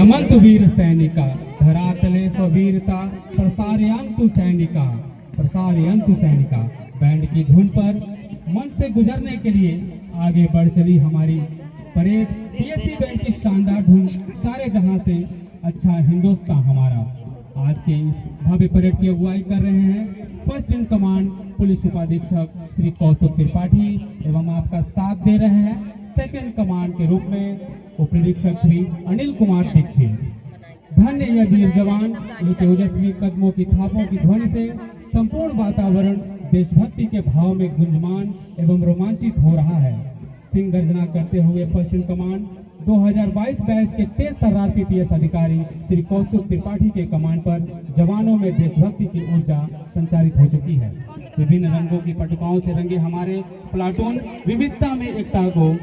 रमंत वीर सैनिका धरातले स्ववीरता प्रसारयंतु सैनिका प्रसारयंतु सैनिका। Band की धुन पर मंच से गुजरने के लिए आगे बढ़ चली हमारी परेड। पीएससी बैंड की शानदार धुन सारे जहां से अच्छा हिंदुस्तान हमारा। आज के इस भव्य परेड की अगुवाई कर रहे हैं फर्स्ट इन कमांड पुलिस उपाधीक्षक श्री कौस्तुभ त्रिपाठी एवं आपका साथ दे रहे हैं सेकंड कमांड के रूप में उप निरीक्षक श्री अनिल कुमार दीक्षित। धन्य यह वीर जवान, इनके ओजस्वी कदमों की थापों की ध्वनि से संपूर्ण वातावरण देशभक्ति के भाव में गुंजमान एवं रोमांचित हो रहा है। सिंह गर्जना करते हुए फर्स्ट इन कमांड 2022 बैच के 13 तर्रार पीपीएस अधिकारी श्री कौस्तुभ त्रिपाठी के कमांड पर जवानों में देशभक्ति की ऊर्जा संचारित हो चुकी है। विभिन्न रंगों की पटुकाओं से रंगे हमारे प्लाटून विविधता में एकता को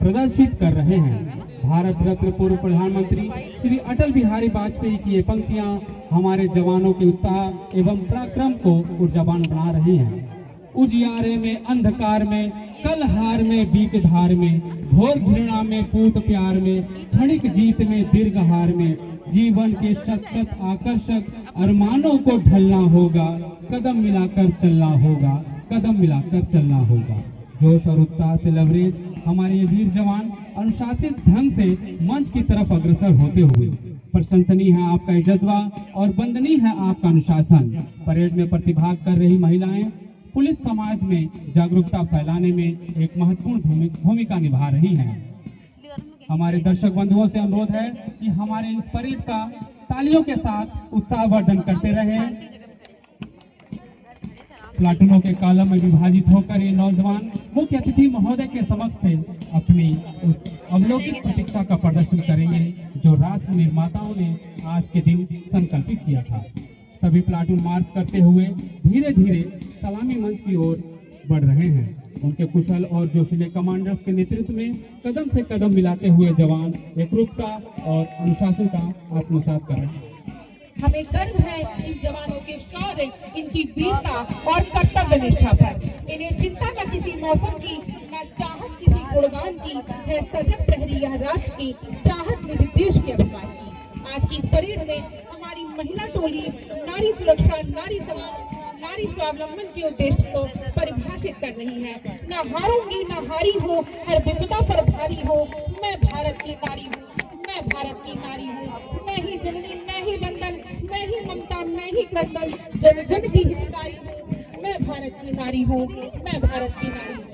प्रदर्शित कर रहे हैं। भारत रत्न पूर्व प्रधानमंत्री श्री अटल बिहारी वाजपेयी की ये पंक्तियां हमारे जवानों के उत्साह एवं पराक्रम को ऊर्जावान बना रही हैं। उजियारे में अंधकार में कल हार में बीच धार में घोर घृणा में पूत प्यार में क्षणिक जीत में दीर्घ हार में जीवन के शत आकर्षक अरमानों को ढलना होगा, कदम मिलाकर चलना होगा, कदम मिलाकर चलना होगा। जोश और उत्साह से लबरेज हमारे ये वीर जवान अनुशासित ढंग से मंच की तरफ अग्रसर होते हुए। प्रशंसनीय है आपका ये जज्बा और वंदनीय है आपका अनुशासन। परेड में प्रतिभाग कर रही महिलाएं पुलिस समाज में जागरूकता फैलाने में एक महत्वपूर्ण भूमिका निभा रही हैं। हमारे दर्शक बंधुओं से अनुरोध है कि हमारे इस परेड का तालियों के साथ उत्साहवर्धन करते रहें। प्लाटूनों के कॉलम में विभाजित होकर ये नौजवान मुख्य अतिथि महोदय के समक्ष से अपनी अवलोकित प्रतीक्षा का प्रदर्शन करेंगे जो राष्ट्र निर्माताओं ने आज के दिन संकल्पित किया था। सभी प्लाटून मार्च करते हुए धीरे धीरे सलामी मंच की ओर बढ़ रहे हैं। उनके कुशल और जोशीले कमांडर्स के नेतृत्व में कदम से कदम मिलाते हुए जवान एकरूपता और अनुशासन का आत्मसात कर रहे हैं। हमें गर्व है इन जवानों के शौर्य, इनकी वीरता और कर्तव्य निष्ठा पर। इन्हें चिंता न किसी मौसम की, न चाहत किसी गुणगान की, है सजग प्रहरी यह राष्ट्र की, चाहत निज देश के अभिमान की। आज की इस परेड में हमारी महिला टोली नारी सुरक्षा, नारी स्वावलंबन के उद्देश्य को परिभाषित कर रही है। न हारूंगी न हारी हूँ, हर विपदा पर भारी हो, मैं भारत की नारी हूँ, मैं भारत की नारी हूँ। मैं ही जननी, मैं ही वंदन, मैं ही ममता, मैं ही क्रंदन, जन जन की हितकारी हूँ, मैं भारत की नारी हूँ, मैं भारत की नारी हूँ।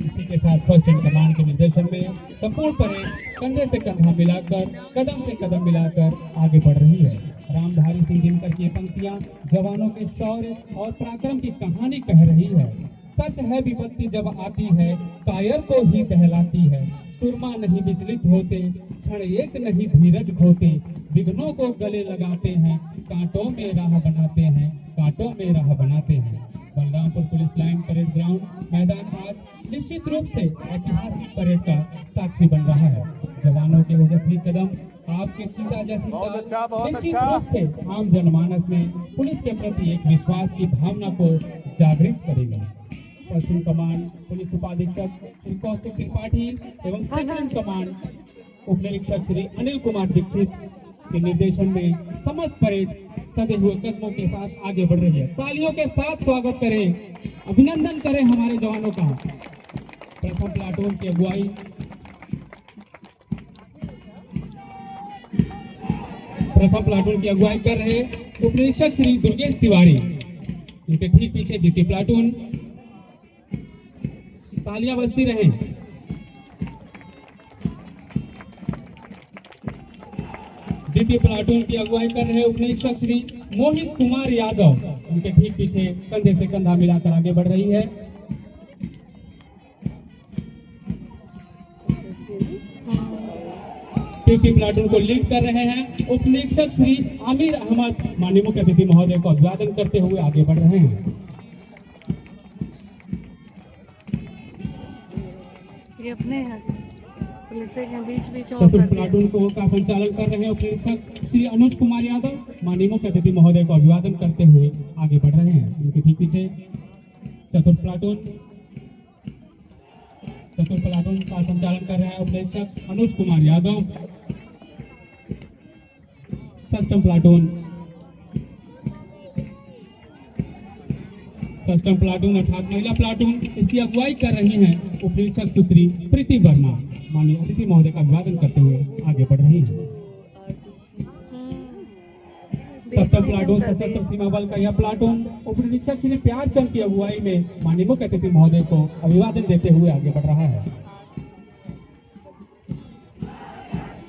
इसी के साथ फर्स्ट इन कमांड के निर्देशन में संपूर्ण परेड कंधे से कंधा मिलाकर कदम से कदम मिलाकर आगे बढ़ रही है। रामधारी सिंह दिनकर की पंक्तियां जवानों के शौर्य और पराक्रम की कहानी कह रही है। सच है विपत्ति जब आती है, कायर को ही बहलाती है। सुरमा नहीं विचलित होते, क्षण एक नहीं धीरज खोते। विघ्नों को गले लगाते हैं, कांटों में राह बनाते हैं, कांटों में राह बनाते हैं। Balrampur police line parade ground मैदान आज निश्चित रूप से ऐतिहासिक परेड का साक्षी बन रहा है। जवानों के ओजस्वी कदम आपके चीता जैसी निश्चित रूप से आम जनमानस में पुलिस के प्रति एक विश्वास की भावना को जागृत करेगा। पश्चिम कमांड पुलिस उपाधीक्षक श्री कौस्तुभ त्रिपाठी एवं सेकंड कमांड उप निरीक्षक श्री अनिल कुमार दीक्षित के निर्देशन में समस्त परेड सदे हुए कदमों के साथ आगे बढ़ रही है। तालियों के साथ स्वागत करें, अभिनंदन करें हमारे जवानों का। प्रथम प्लाटून की अगुवाई कर रहे उप निरीक्षक श्री दुर्गेश तिवारी। उनके ठीक पीछे द्वितीय प्लाटून। तालियां बजती रहें। द्वितीय प्लाटून की अगुवाई कर रहे उप निरीक्षक श्री मोहित कुमार यादव। उनके ठीक पीछे कंधे से कंधा मिलाकर आगे बढ़ रही है। तृतीय प्लाटून को लीड कर रहे हैं उप निरीक्षक श्री आमिर अहमद। माननीय मुख्य अतिथि महोदय को अभिवादन करते हुए आगे बढ़ रहे हैं। ये अपने पुलिस के बीच प्लाटून को का संचालन कर रहे हैं उप निरीक्षक श्री अनुज कुमार यादव। माननीय मुख्य अतिथि महोदय को अभिवादन करते हुए आगे बढ़ रहे हैं। उनके ठीक पीछे चतुर्थ प्लाटून का संचालन कर रहे हैं उप निरीक्षक अनुज कुमार यादव। षष्ठम प्लाटून अर्थात महिला प्लाटून इसकी अगुवाई कर रही हैं उपनिरीक्षक सुश्री प्रीति वर्मा। माननीय अतिथि महोदय का अभिवादन करते हुए आगे बढ़ रही हैं। सप्तम प्लाटून सशस्त्र सीमा बल का यह प्लाटून उपनिरीक्षक श्री प्यारचंद की अगुवाई में माननीय मुख्य अतिथि महोदय को अभिवादन देते हुए आगे बढ़ रहा है।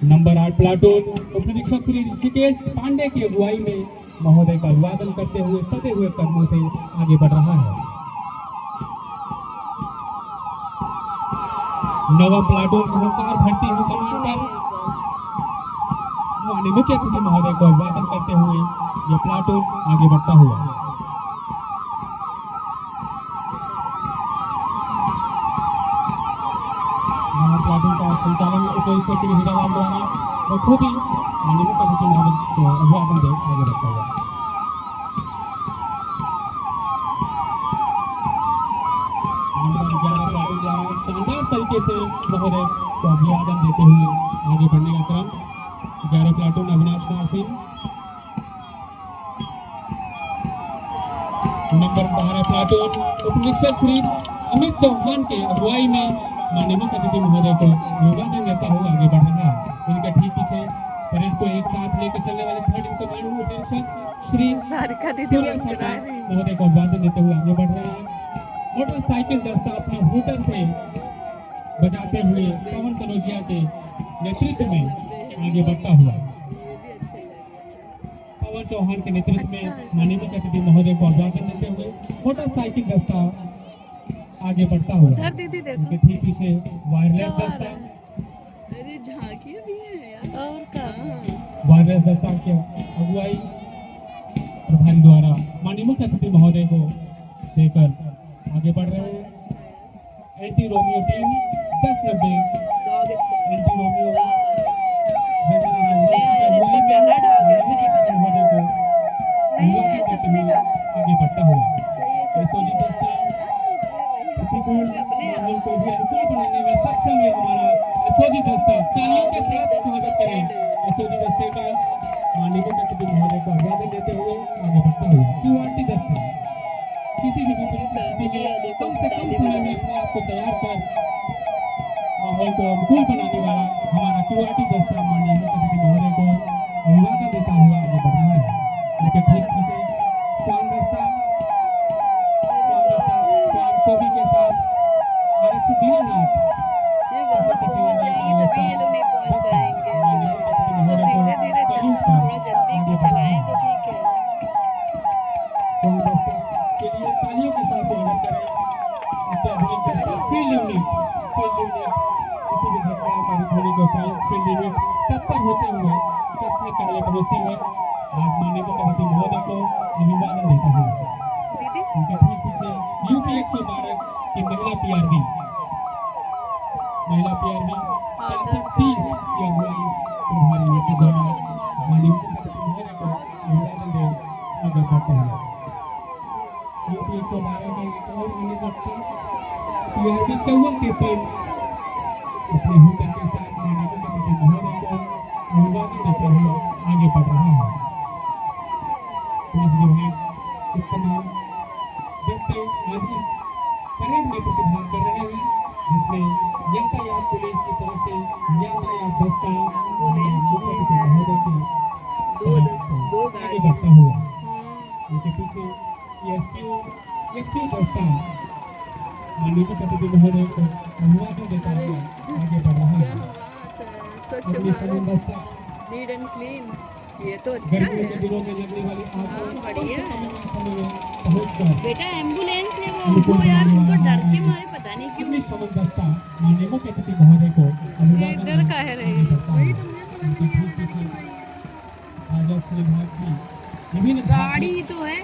नंबर 8 प्लाटून उपनिरीक्षक श्री ऋषिकेश पांडे की अगुवाई में महोदय का अभिवादन करते हुए सदे हुए कदमों से आगे बढ़ रहा है। नवम प्लाटून होमगार्ड भर्ती कमांडर माननीय मुख्य अतिथि महोदय को अभिवादन करते हुए यह प्लाटून आगे बढ़ता हुआ। प्लाटून का संचालन उपनिरीक्षक हीरालाल द्वारा बखूबी माननीय मुख्य अतिथि महोदय को अभिवादन दे आगे बढ़ता हुआ। नंबर 11 प्लाटून द्वारा शानदार तरीके से महोदय को अभिवादन देते हुए आगे बढ़ने का क्रम 11 platoon Avinash Kumar Singh. Number 12 platoon उपनिरीक्षक श्री अमित चौहान के अगुवाई में माननीय मुख्य अतिथि महोदय को अभिवादन देता हुआ आगे बढ़ रहा है। इनके ठीक पीछे परेड को एक साथ लेकर चलने वाले 3rd इन कमांड उपनिरीक्षक श्री महोदय को अभिवादन देते हुए आगे बढ़ रहे हैं। मोटरसाइकिल दस्ता अपने हूटर से बजाते हुए पवन कनौजिया के नेतृत्व में आगे बढ़ता हुआ। पवन चौहान के नेतृत्व में माननीय मुख्य अतिथि महोदय को अभिवादन देते हुए मोटरसाइकिल दस्ता आगे बढ़ता हुआ। उनके ठीक पीछे वायरलेस दस्ता, अरे झांकियां भी हैं यार। और क्या वायरलेस दस्ता की अगुवाई प्रभारी द्वारा माननीय मुख्य अतिथि महोदय को देकर आगे बढ़ रहे हैं। Anti Romeo team 1090 anti Romeo इतना प्यारा डाग है, मुझे नहीं पता। नहीं एसएसबी का आगे बढ़ता हुआ। अपने को भी अनुकूल बनाने में सक्षम है हमारा एसओजी दस्ता। तालियों के साथ स्वागत करें एसओजी दस्ते का माननीय मुख्य अतिथि महोदय को अभिवादन देते हुए आगे बढ़ता हुआ। क्यूआरटी दस्ता किसी भी परिस्थिति में कम से कम समय में अपने आप को तैयार कर माहौल को अनुकूल बनाने वाला हमारा क्यूआरटी दस्ता माननीय मुख्य अतिथि महोदय को अभिवादन देता हुआ आगे बढ़ रहा है। उनके ठीक पीछे स्वान दस्ता कवि के साथ आरक्षित दीनानाथ ये वहाँ पहुँच जाएंगे तभी ये लोग नहीं पहुँच पाएंगे। धीरे धीरे चल थोड़ा जल्दी चलाएं तो ठीक है। स्वान दस्ता के लिए तालियों के साथ स्वागत करें। अत्याधुनिक फील्ड यूनिट किसी भी घटना का रिकवरी को फील्ड यूनिट तत्पर होते हुए सबसे पहले पहुंचती है। आज माननीय मुख्य अतिथि महोदय को अभिवादन देता हूँ। उनके ठीक पीछे यूपी 112 की महिला पीआरबी की अगुवाई प्रभारी नीति द्वारा माननीय मुख्य अतिथि महोदय को अभिवादन दे आगे बढ़ते हैं। यूपी 112 के रिकॉर्ड होने तक पीआरबी 54 अपने हुनर के साथ माननीय मुख्य अतिथि महोदय को अभिवादन देते हुए आगे बढ़ रहा है। पुलिस विभाग इस तमाम देखते आज इस परेड में प्रतिभाग कर रहे हैं जिसमें यातायात पुलिस की तरफ से यातायात दस्ता महोदय दो आगे बढ़ता हुआ। उनके पीछे एसपी दस्ता माननीय मुख्य अतिथि महोदय को अभिवादन देता हुआ आगे बढ़ रहा है। स्वच्छ अग्निशमन भारत दस्ता नीट एंड क्लीन, ये तो अच्छा गर्मियों के है। दिनों में लगने वाली आग हाँ, बढ़िया है। पहुंचकर बेटा एम्बुलेंस है वो यार, उनको डर के मारे पता नहीं क्यों। अग्निशमन दस्ता माननीय मुख्य अतिथि महोदय को अभिवादन डर का है रही वही तो मुझे समझ में नहीं आ रहा, डर क्यों रही है। राजस्व विभाग की विभिन्न गाड़ी ही तो है।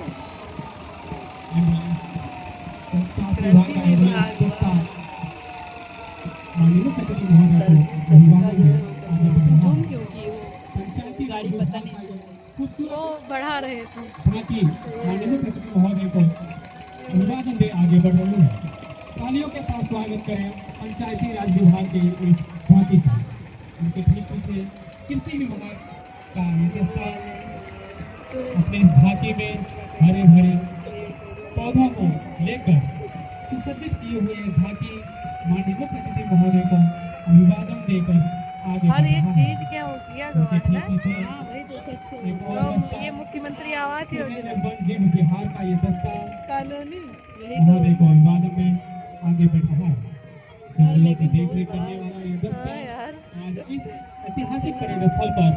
कृषि विभाग माननीय मुख्य अतिथि महोदय को अभिवादन दे आगे बढ़ रहा जूम है। क्यों की वो पंचायती गाड़ी राज पता विभाग नहीं चला। कुछ वो बढ़ा रहे थे। झांकी माननीय मुख्य अतिथि महोदय को अभिवादन दे आगे बढ़ रही है। तालियों के साथ स्वागत करें पंचायती राज विभाग के इस झांकी का। उनके ठीक पीछे कृषि विभाग का ये दस्ता अपने इस झांकी में हरे भरे पौधों को लेकर सुसज्जित किए हुए ये झांकी माननीय मुख्य अतिथि महोदय को अभिवादन देकर आगे हर बढ़ एक रहा है। चीज क्या होती है उनके गवर्नमेंट ठीक पीछे हाँ वही तो सच है। एक और तो दस्ता, ये मुख्यमंत्री आवास योजना वन जिम बिहार का ये दस्ता कॉलोनी महोदय को अभिवादन में आगे बढ़ रहा है। जंगलों की देखरेख करने वाला ये दस्ता हाँ यार आज इस ऐतिहासिक पर्यटन स्थल पर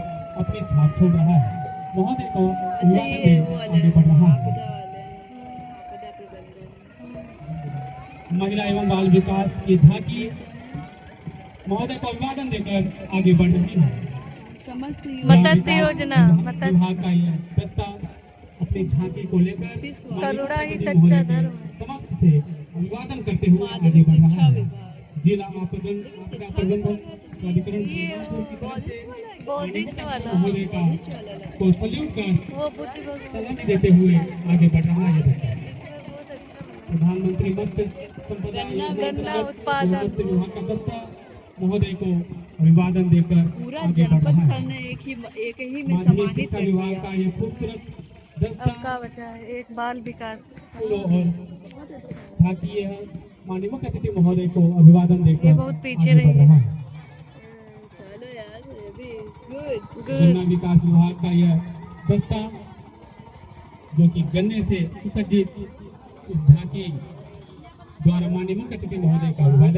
अपनी छाप छोड़ रहा है। महोदय को अच्छा अभिवादन ये में वो वाले आगे बढ़ रहा है। आपदा वाले आपदा प्रबंधन। महिला एवं बाल विकास की झांकी महोदय को अभिवादन देकर आगे बढ़ रही है। समस्त मत्स्य योजना मत्स्य विभाग का यह दस्ता अपनी झांकी को लेकर फिश करुणा ही माननीय कच्चा महोदय के धर्म। समक्ष से अभिवादन करते हुए आगे माध्यमिक बढ़ शिक्षा रहा है। विभाग। जिला आपदा प्रबंधन प्राधिकरण ये बुरहानपुर की तरफ से बौद्धिस्ट वाला महोदय का को सल्यूट कर वो बुद्धि भगवान सलामी देते हुए आगे बढ़ रहा है। ये दस्ता बहुत अच्छा बना। प्रधानमंत्री मत्स्य संपदा योजना गन्ना अंतर्गत उत्पादन। मत्स्य विभाग का दस्ता महोदय को अभिवादन देकर पूरा आगे बढ़ जनपद रहा सर है। ने एक ही में माध्यमिक समाहित शिक्षा कर विभाग दिया। का ये खूबसूरत अब दस्ता का बचा है एक बाल विकास फूलों और झांकी है। माननीय मुख्य अतिथि महोदय को अभिवादन देकर ये बहुत पीछे आगे बढ़ रही है। रहा है। चलो यार ये भी गुड। गन्ना गुड विकास विभाग का यह दस्ता जो कि गन्ने से सुसज्जित इस झांकी द्वारा माननीय मुख्य अतिथि महोदय का अभिवादन